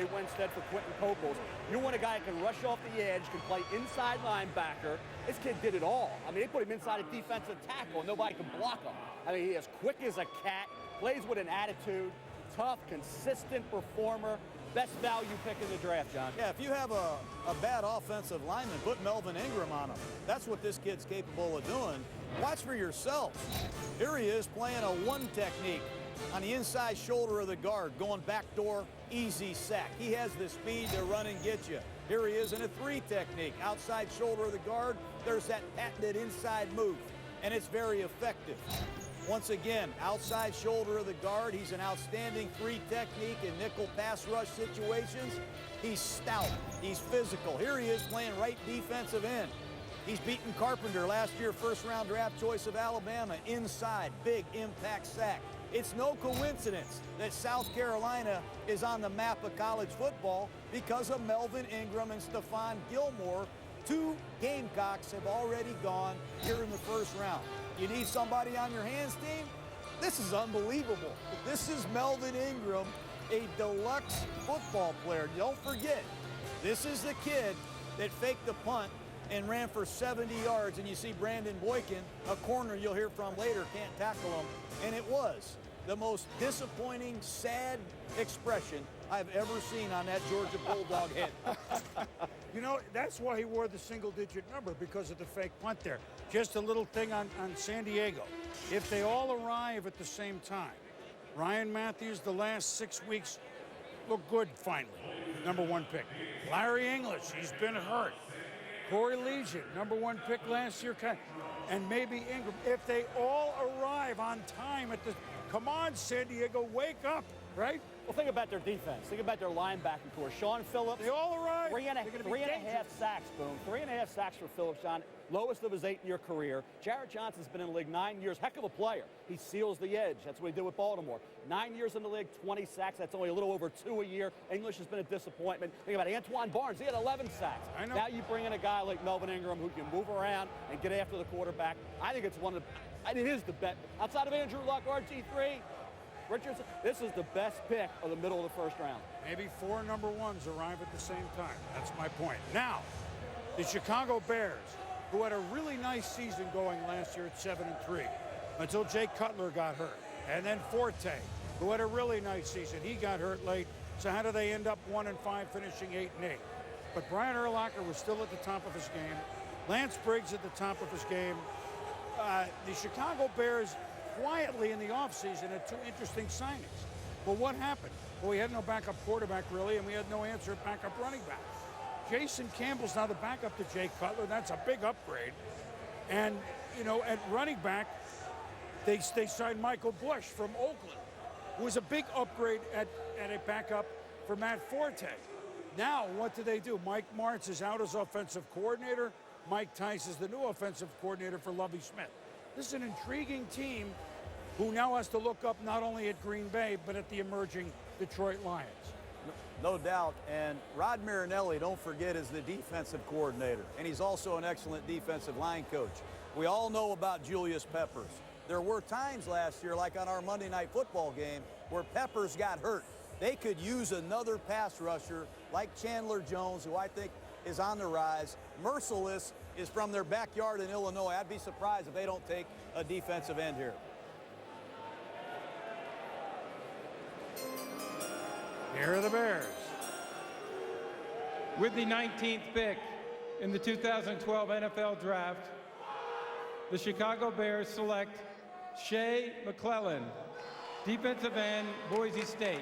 Winstead for Quentin Poples. You want a guy that can rush off the edge, can play inside linebacker. This kid did it all. I mean, they put him inside a defensive tackle, and nobody can block him. I mean, he is quick as a cat, plays with an attitude, tough, consistent performer. Best value pick in the draft, John. Yeah, if you have a bad offensive lineman, put Melvin Ingram on him. That's what this kid's capable of doing. Watch for yourselves. Here he is playing a one technique on the inside shoulder of the guard, going backdoor, easy sack. He has the speed to run and get you. Here he is in a three technique, outside shoulder of the guard. There's that patented inside move, and it's very effective. Once again, outside shoulder of the guard. He's an outstanding three technique in nickel pass rush situations. He's stout. He's physical. Here he is playing right defensive end. He's beaten Carpenter last year, first-round draft choice of Alabama, inside, big impact sack. It's no coincidence that South Carolina is on the map of college football because of Melvin Ingram and Stephon Gilmore. 2 Gamecocks have already gone here in the first round. You need somebody on your hands team? This is unbelievable. This is Melvin Ingram, a deluxe football player. Don't forget, this is the kid that faked the punt and ran for 70 yards. And you see Brandon Boykin, a corner you'll hear from later, can't tackle him. And it was the most disappointing, sad expression I've ever seen on that Georgia Bulldog head. You know, that's why he wore the single-digit number, because of the fake punt there. Just a little thing on San Diego. If they all arrive at the same time, Ryan Matthews, the last 6 weeks, looked good finally. #1 pick. Larry English, he's been hurt. Corey Legion, #1 pick last year. And maybe Ingram. If they all arrive on time at the... Come on, San Diego, wake up, right? Well, think about their defense. Think about their linebacking core. Sean Phillips. They all arrive. Three and a half sacks, boom. 3.5 sacks for Phillips, John. Lowest of his 8-year career. Jarrett Johnson's been in the league 9 years. Heck of a player. He seals the edge. That's what he did with Baltimore. 9 years in the league, 20 sacks. That's only a little over 2 a year. English has been a disappointment. Think about Antoine Barnes. He had 11 sacks. I know. Now you bring in a guy like Melvin Ingram who can move around and get after the quarterback. I think it's it is the best. Outside of Andrew Luck, RG3, Richardson, this is the best pick of the middle of the first round. Maybe 4 #1s arrive at the same time. That's my point. Now, the Chicago Bears, who had a really nice season going last year at 7-3, until Jay Cutler got hurt. And then Forte, who had a really nice season. He got hurt late. So how do they end up 1-5, finishing 8-8? But Brian Urlacher was still at the top of his game. Lance Briggs at the top of his game. The Chicago Bears quietly in the offseason had 2 interesting signings. Well, what happened? Well, we had no backup quarterback, really, and we had no answer at backup running back. Jason Campbell's now the backup to Jay Cutler. That's a big upgrade. And, you know, at running back, they signed Michael Bush from Oakland, who was a big upgrade at a backup for Matt Forte. Now, what do? Mike Martz is out as offensive coordinator. Mike Tice is the new offensive coordinator for Lovie Smith. This is an intriguing team who now has to look up not only at Green Bay, but at the emerging Detroit Lions. No doubt. And Rod Marinelli, don't forget, is the defensive coordinator. And he's also an excellent defensive line coach. We all know about Julius Peppers. There were times last year, like on our Monday Night Football game, where Peppers got hurt. They could use another pass rusher like Chandler Jones, who I think is on the rise. Merciless is from their backyard in Illinois. I'd be surprised if they don't take a defensive end here. Here are the Bears. With the 19th pick in the 2012 NFL Draft, the Chicago Bears select Shea McClellan, defensive end, Boise State.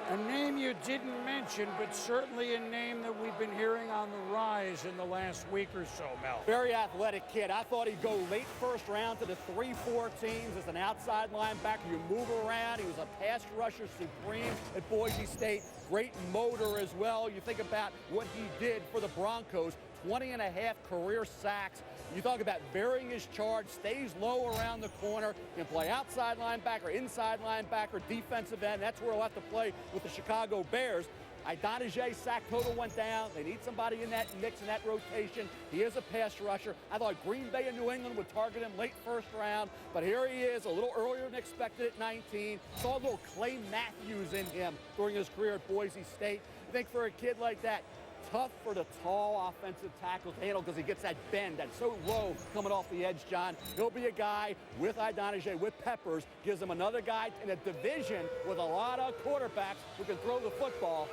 A name you didn't mention, but certainly a name that we've been hearing on the rise in the last week or so, Mel. Very athletic kid. I thought he'd go late first round to the 3-4 teams as an outside linebacker. You move around. He was a pass rusher supreme at Boise State. Great motor as well. You think about what he did for the Broncos. 20.5 career sacks. You talk about varying his charge, stays low around the corner, can play outside linebacker, inside linebacker, defensive end. That's where he'll have to play with the Chicago Bears. Idonije sack total went down. They need somebody in that mix, in that rotation. He is a pass rusher. I thought Green Bay and New England would target him late first round, but here he is, a little earlier than expected at 19. Saw a little Clay Matthews in him during his career at Boise State. I think for a kid like that, tough for the tall offensive tackle to handle because he gets that bend that's so low coming off the edge, John. He'll be a guy with Idonije, with Peppers, gives him another guy in a division with a lot of quarterbacks who can throw the football.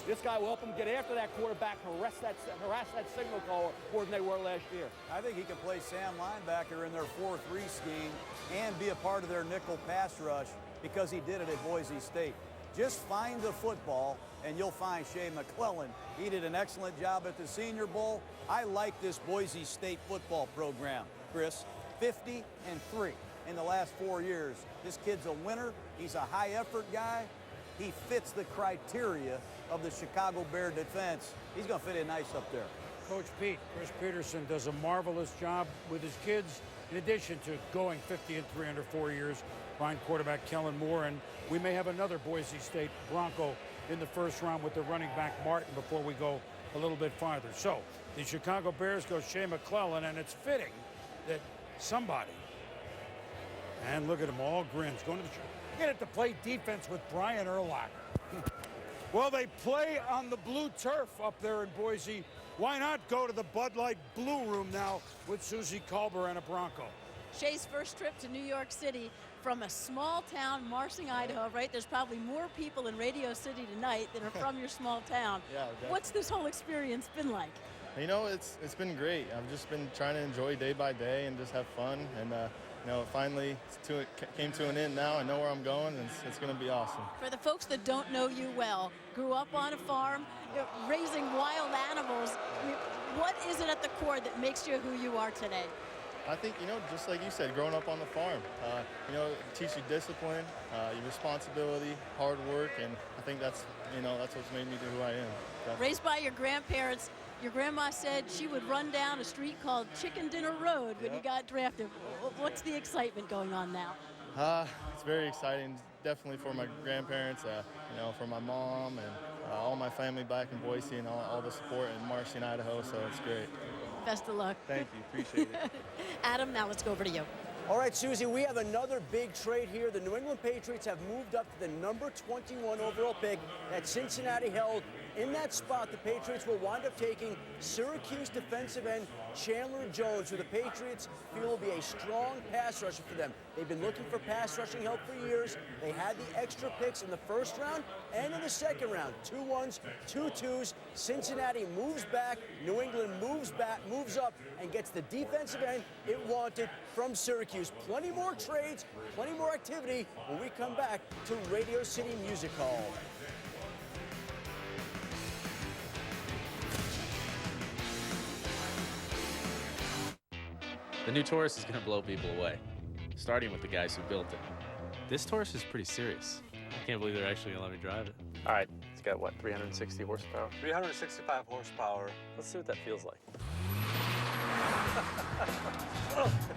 This guy will help him get after that quarterback, harass that signal caller more than they were last year. I think he can play Sam linebacker in their 4-3 scheme and be a part of their nickel pass rush because he did it at Boise State. Just find the football, and you'll find Shea McClellin. He did an excellent job at the Senior Bowl. I like this Boise State football program, Chris. 50-3 in the last 4 years. This kid's a winner. He's a high-effort guy. He fits the criteria of the Chicago Bear defense. He's going to fit in nice up there. Coach Pete, Chris Peterson does a marvelous job with his kids, in addition to going 50-3 under 4 years. Find quarterback Kellen Moore, and we may have another Boise State Bronco in the first round with the running back Martin before we go a little bit farther. So the Chicago Bears go Shea McClellin, and it's fitting that somebody, and look at them, all grins, going to the get it to play defense with Brian Urlacher. Well, they play on the blue turf up there in Boise. Why not go to the Bud Light Blue Room now with Susie Colbert and a Bronco? Shea's first trip to New York City from a small town, Marsing, Idaho, right? There's probably more people in Radio City tonight than are from your small town. Yeah, definitely. What's this whole experience been like? You know, it's been great. I've just been trying to enjoy day by day and just have fun. And, you know, it finally came to an end now. I know where I'm going, and it's going to be awesome. For the folks that don't know you well, grew up on a farm, raising wild animals, I mean, what is it at the core that makes you who you are today? I think, you know, just like you said, growing up on the farm, you know, teach you discipline, your responsibility, hard work, and I think that's, you know, that's what's made me to who I am. Definitely. Raised by your grandparents, your grandma said she would run down a street called Chicken Dinner Road when you got drafted. What's the excitement going on now? It's very exciting, definitely for my grandparents, you know, for my mom and all my family back in Boise and all the support in Marsing, Idaho, so it's great. Best of luck. Thank you, appreciate it. Adam, now let's go over to you. All right, Susie, we have another big trade here. The New England Patriots have moved up to the number 21 overall pick that Cincinnati held. In that spot, the Patriots will wind up taking Syracuse defensive end Chandler Jones, who the Patriots feel will be a strong pass rusher for them. They've been looking for pass rushing help for years. They had the extra picks in the first round and in the second round. 2 1s, 2 2s. Cincinnati moves back. New England moves up, and gets the defensive end it wanted from Syracuse. Plenty more trades, plenty more activity when we come back to Radio City Music Hall. The new Taurus is going to blow people away, starting with the guys who built it. This Taurus is pretty serious. I can't believe they're actually going to let me drive it. All right, it's got, what, 360 horsepower? 365 horsepower. Let's see what that feels like.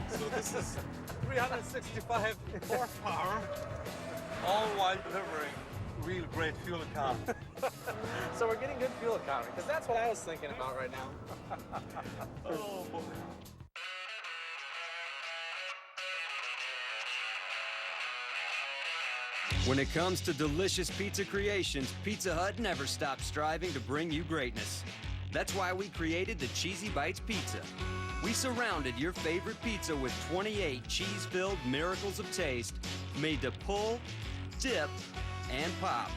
So this is 365 horsepower, all while delivering real great fuel economy. So we're getting good fuel economy, because that's what I was thinking about right now. Oh, boy. When it comes to delicious pizza creations, Pizza Hut never stops striving to bring you greatness. That's why we created the Cheesy Bites Pizza. We surrounded your favorite pizza with 28 cheese-filled miracles of taste, made to pull, dip, and pop.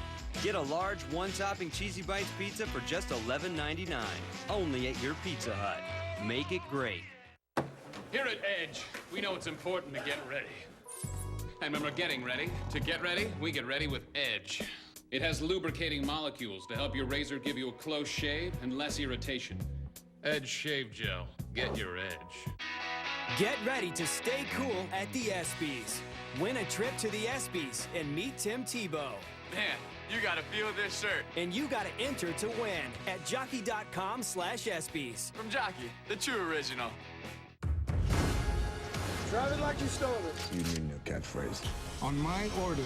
Get a large one-topping Cheesy Bites pizza for just $11.99, only at your Pizza Hut. Make it great. Here at Edge, we know it's important to get ready. And when we're getting ready, to get ready, we get ready with Edge. It has lubricating molecules to help your razor give you a close shave and less irritation. Edge Shave Gel. Get your edge. Get ready to stay cool at the ESPYs. Win a trip to the ESPYs and meet Tim Tebow. Man, you gotta feel this shirt. And you gotta enter to win at jockey.com/ESPYs. From Jockey, the true original. Drive it like you stole it. You need a new catchphrase. On my orders,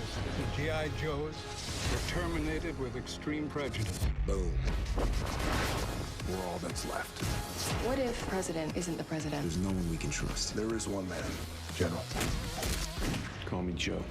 the G.I. Joes They're terminated with extreme prejudice. Boom. We're all that's left. What if president isn't the president? There's no one we can trust. There is one man, General. Call me Joe.